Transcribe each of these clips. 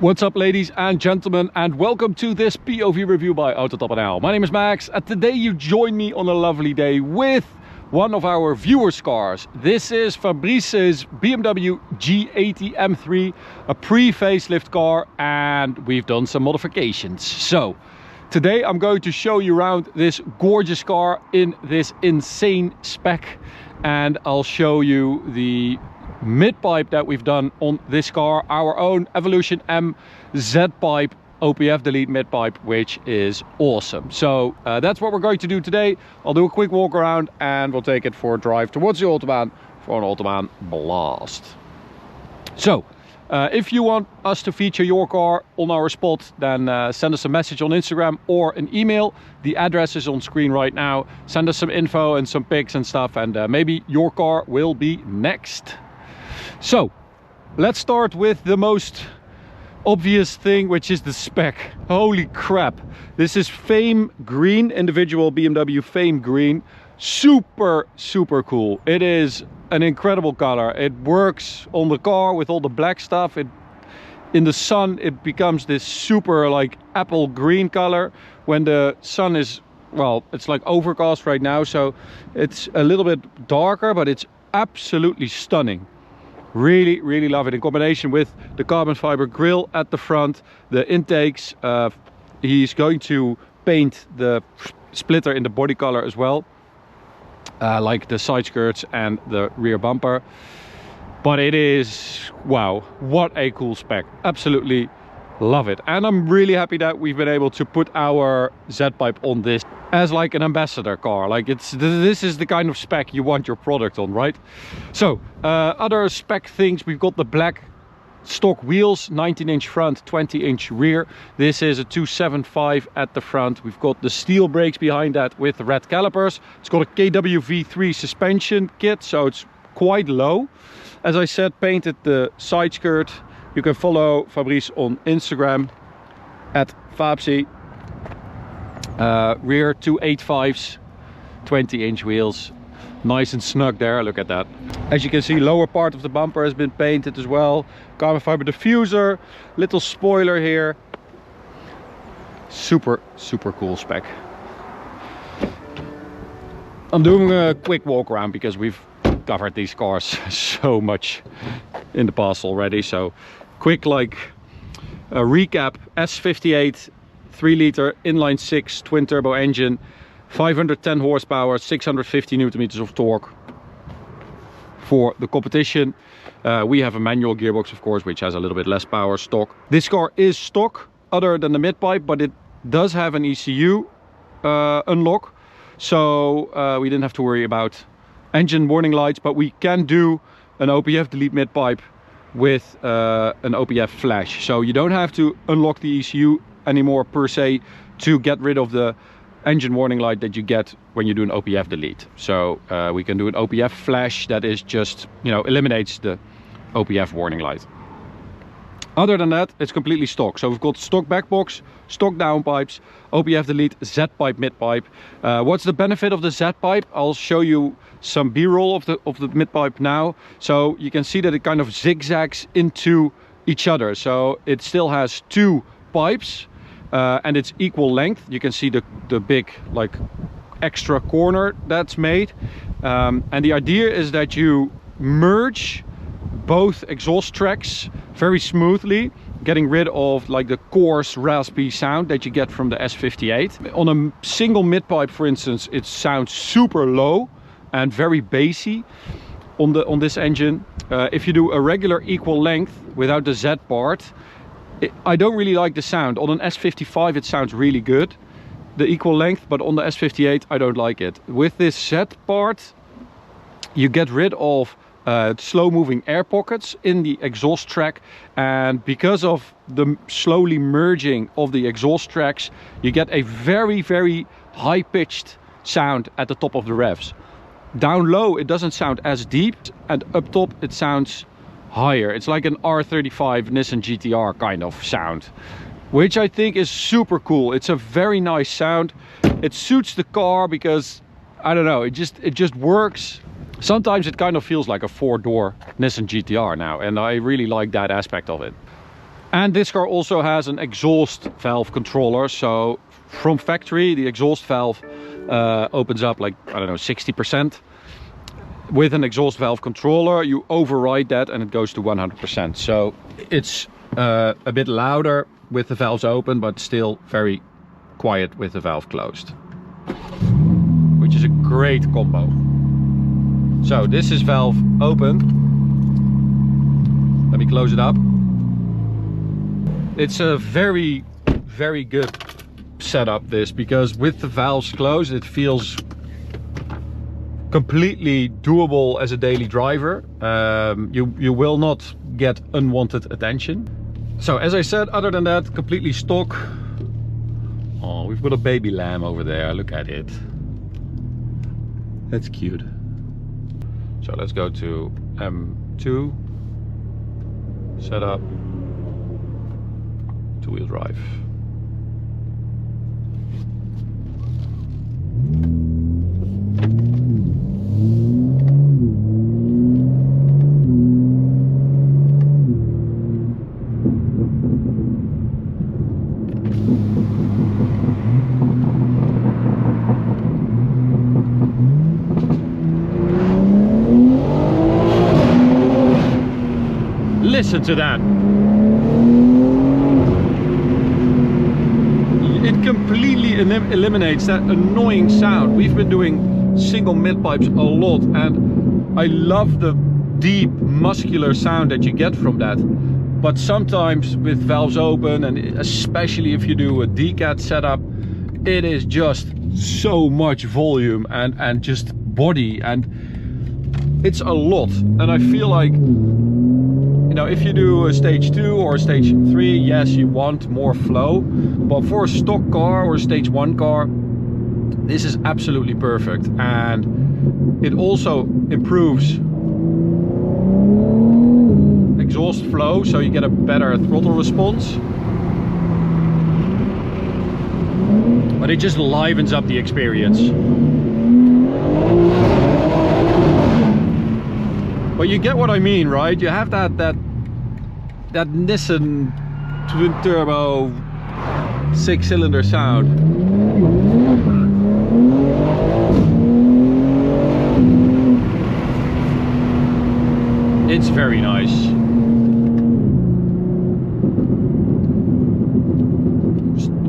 What's up, ladies and gentlemen, and welcome to this POV review by Autobahn. My name is Max, and today you join me on a lovely day with one of our viewers' cars. This is Fabrice's BMW G80 M3, a pre-facelift car, and we've done some modifications. So today I'm going to show you around this gorgeous car in this insane spec, and I'll show you the mid-pipe that we've done on this car, our own Evolution M Z-pipe OPF delete mid-pipe, which is awesome. So that's what we're going to do today. I'll do a quick walk around and we'll take it for a drive towards the Autobahn for an Autobahn blast. So if you want us to feature your car on our spot, then send us a message on Instagram or an email. The address is on screen right now. Send us some info and some pics and stuff, and maybe your car will be next. So let's start with the most obvious thing, which is the spec. Holy crap, this is Fame Green, individual BMW Fame Green. Super cool. It is an incredible color. It works on the car with all the black stuff. In the sun it becomes this super like apple green color. When the sun is, well, it's like overcast right now, so it's a little bit darker, but it's absolutely stunning. Really love it in combination with the carbon fiber grille at the front, the intakes. He's going to paint the splitter in the body color as well, like the side skirts and the rear bumper. But it is, wow, what a cool spec. Absolutely love it. And I'm really happy that we've been able to put our Z-pipe on this as like an ambassador car. Like this is the kind of spec you want your product on, right? So other spec things, we've got the black stock wheels, 19-inch front, 20-inch rear. This is a 275 at the front. We've got the steel brakes behind that with the red calipers. It's got a KW V3 suspension kit, so it's quite low. As I said, painted the side skirt. You can follow Fabrice on Instagram at Fabsi. Rear 285s, 20-inch wheels, nice and snug there. Look at that. As you can see, lower part of the bumper has been painted as well. Carbon fiber diffuser, little spoiler here. Super cool spec. I'm doing a quick walk around because we've covered these cars so much in the past already. So quick like a recap. S58 3-liter inline 6 twin turbo engine, 510 horsepower, 650 newton meters of torque. For the competition, we have a manual gearbox, of course, which has a little bit less power stock. This car is stock other than the mid-pipe, but it does have an ECU unlock, so we didn't have to worry about engine warning lights, but we can do an OPF delete mid-pipe with an OPF flash. So you don't have to unlock the ECU anymore per se to get rid of the engine warning light that you get when you do an OPF delete. So we can do an OPF flash that is just, you know, eliminates the OPF warning light. Other than that, it's completely stock. So we've got stock back box, stock downpipes, OPF delete, Z-pipe, mid-pipe. What's the benefit of the Z-pipe? I'll show you some B-roll of the mid-pipe now. So you can see that it kind of zigzags into each other. So it still has two pipes and it's equal length. You can see the big like extra corner that's made. And the idea is that you merge both exhaust tracks very smoothly, getting rid of like the coarse raspy sound that you get from the S58. On a single mid-pipe, for instance, it sounds super low and very bassy on this engine. If you do a regular equal length without the Z part, I don't really like the sound. On an S55 it sounds really good, the equal length, but on the S58 I don't like it. With this Z part you get rid of slow moving air pockets in the exhaust track, and because of the slowly merging of the exhaust tracks you get a very high pitched sound at the top of the revs. Down low it doesn't sound as deep, and up top it sounds higher. It's like an R35 Nissan GTR kind of sound, which I think is super cool. It's a very nice sound. It suits the car because, I don't know, it just works. Sometimes it kind of feels like a 4-door Nissan GTR now, and I really like that aspect of it. And this car also has an exhaust valve controller. So from factory, the exhaust valve opens up like, I don't know, 60%. With an exhaust valve controller, you override that and it goes to 100%. So it's a bit louder with the valves open, but still very quiet with the valve closed, which is a great combo. So this is valve open. Let me close it up. It's a very, very good setup, this, because with the valves closed, it feels completely doable as a daily driver. You will not get unwanted attention. So as I said, other than that, completely stock. Oh, we've got a baby lamb over there, look at it. That's cute. So let's go to M2, setup, two-wheel drive. Listen to that. It completely eliminates that annoying sound. We've been doing single mid pipes a lot, and I love the deep muscular sound that you get from that. But sometimes with valves open, and especially if you do a decat setup, it is just so much volume and just body, and it's a lot. And I feel like, you know, if you do a stage 2 or a stage 3, yes, you want more flow, but for a stock car or a stage 1 car, this is absolutely perfect. And it also improves exhaust flow, so you get a better throttle response, but it just livens up the experience. But you get what I mean, right? You have that Nissan twin turbo 6-cylinder sound. It's very nice.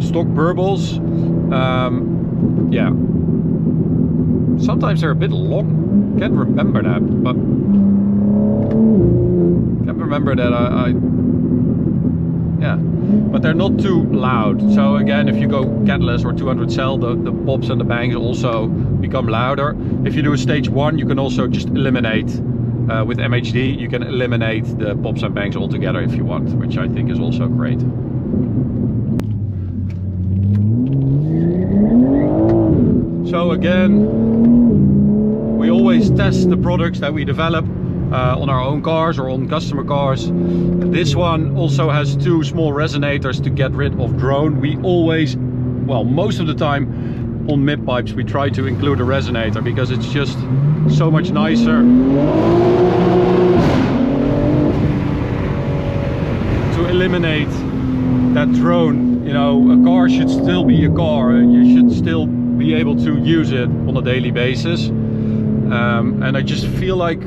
Stock burbles, yeah. Sometimes they're a bit long. Can't remember that, but remember that yeah, but they're not too loud. So again, if you go catless or 200 cell, the pops and the bangs also become louder. If you do a stage 1, you can also just eliminate with MHD, you can eliminate the pops and bangs altogether if you want, which I think is also great. So again, we always test the products that we develop on our own cars or on customer cars. This one also has 2 small resonators to get rid of drone. We always, well, most of the time on mid pipes, we try to include a resonator because it's just so much nicer to eliminate that drone. You know, a car should still be a car, and you should still be able to use it on a daily basis. And I just feel like,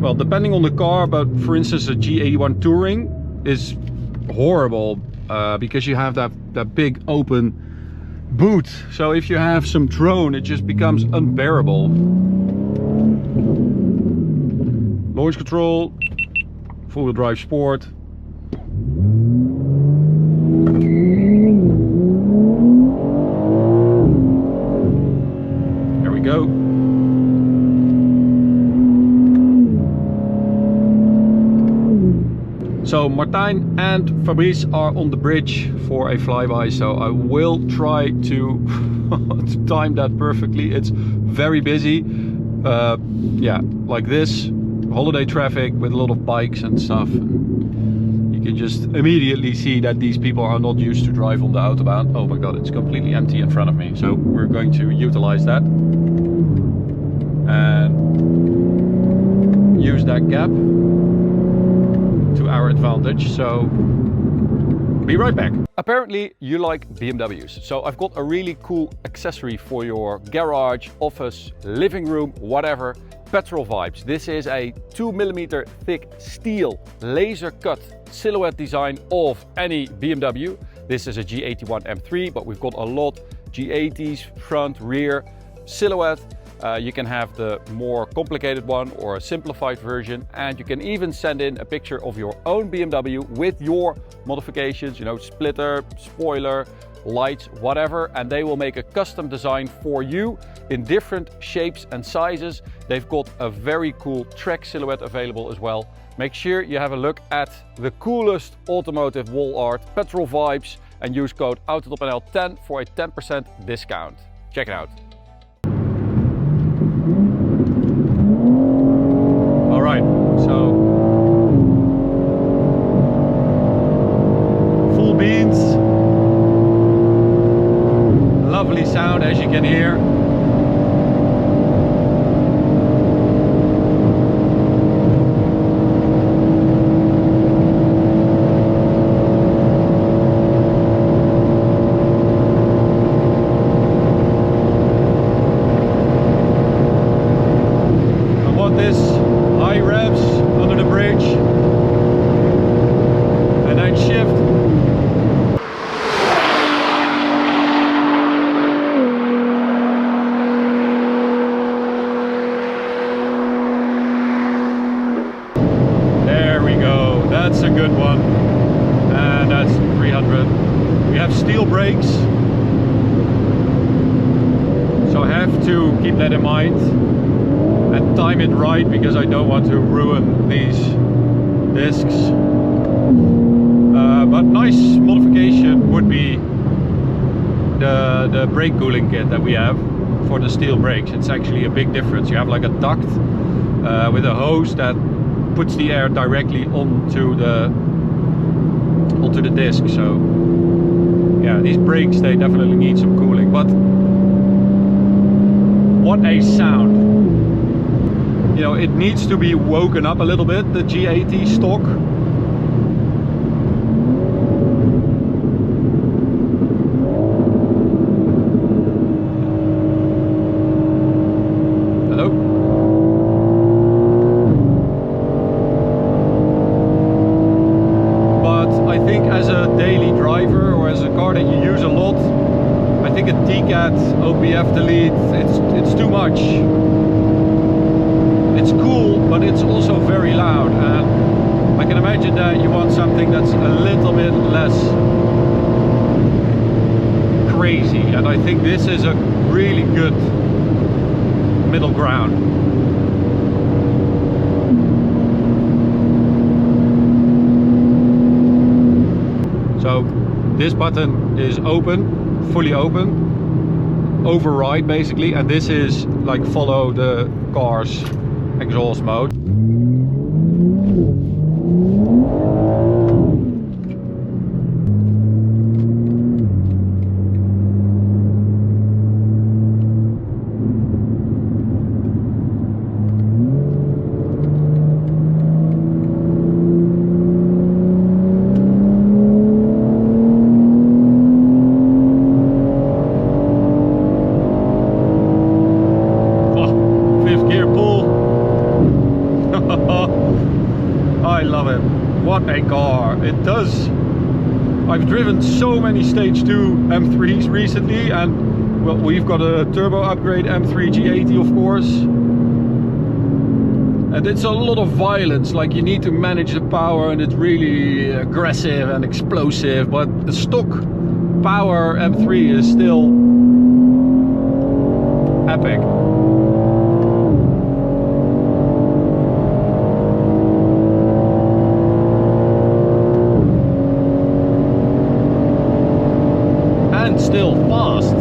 well, depending on the car, but for instance a G81 Touring is horrible because you have that big open boot. So if you have some drone, it just becomes unbearable. Launch control, four-wheel drive sport. There we go. So Martijn and Fabrice are on the bridge for a flyby, so I will try to, to time that perfectly. It's very busy, yeah, like this, holiday traffic with a lot of bikes and stuff. You can just immediately see that these people are not used to drive on the Autobahn. Oh my god, it's completely empty in front of me, so we're going to utilize that and use that gap. to our advantage. So be right back. Apparently you like BMWs, so I've got a really cool accessory for your garage, office, living room, whatever. Petrol vibes. This is a 2mm thick steel laser cut silhouette design of any BMW. This is a G81 M3, but we've got a lot G80s, front, rear, silhouette. You can have the more complicated one or a simplified version, and you can even send in a picture of your own BMW with your modifications, you know, splitter, spoiler, lights, whatever, and they will make a custom design for you in different shapes and sizes. They've got a very cool track silhouette available as well. Make sure you have a look at the coolest automotive wall art, petrol vibes, and use code AUTOTOPNL10 for a 10% discount. Check it out. All right, so full beans. Lovely sound, as you can hear. I want this high revs under the bridge and then shift. That's a good one, and that's 300. We have steel brakes, so I have to keep that in mind and time it right, because I don't want to ruin these discs. But nice modification would be the brake cooling kit that we have for the steel brakes. It's actually a big difference. You have like a duct with a hose that puts the air directly onto the disc. So yeah, these brakes, they definitely need some cooling, but what a sound. You know, it needs to be woken up a little bit, the G80 stock. OPF delete, it's too much. It's cool, but it's also very loud, and I can imagine that you want something that's a little bit less crazy, and I think this is a really good middle ground. So this button is open, fully open, override basically, and this is like follow the car's exhaust mode. I love it. What a car. It does. I've driven so many stage 2 M3s recently, and well, we've got a turbo upgrade M3 G80 of course, and it's a lot of violence, like you need to manage the power, and it's really aggressive and explosive, but the stock power M3 is still epic. Still fast.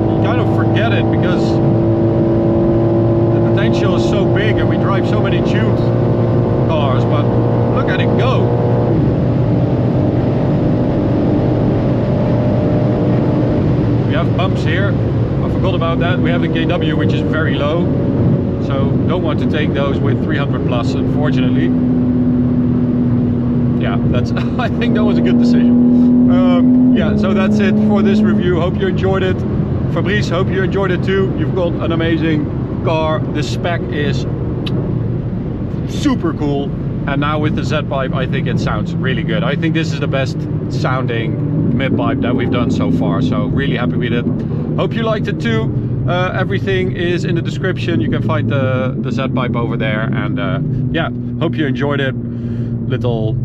You kind of forget it because the potential is so big and we drive so many tuned cars, but look at it go. We have bumps here. I forgot about that. We have the KW, which is very low, so don't want to take those with 300 plus, unfortunately. Yeah, that's I think that was a good decision. Yeah, so that's it for this review. Hope you enjoyed it. Fabrice, hope you enjoyed it too. You've got an amazing car. The spec is super cool, and now with the Z-pipe I think it sounds really good. I think this is the best sounding mid-pipe that we've done so far, so really happy with it. Hope you liked it too. Everything is in the description. You can find the Z-pipe over there, and yeah, hope you enjoyed it. Little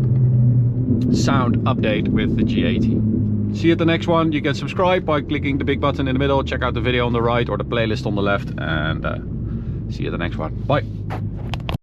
sound update with the G80. See you at the next one. You can subscribe by clicking the big button in the middle, check out the video on the right or the playlist on the left, and see you at the next one. Bye.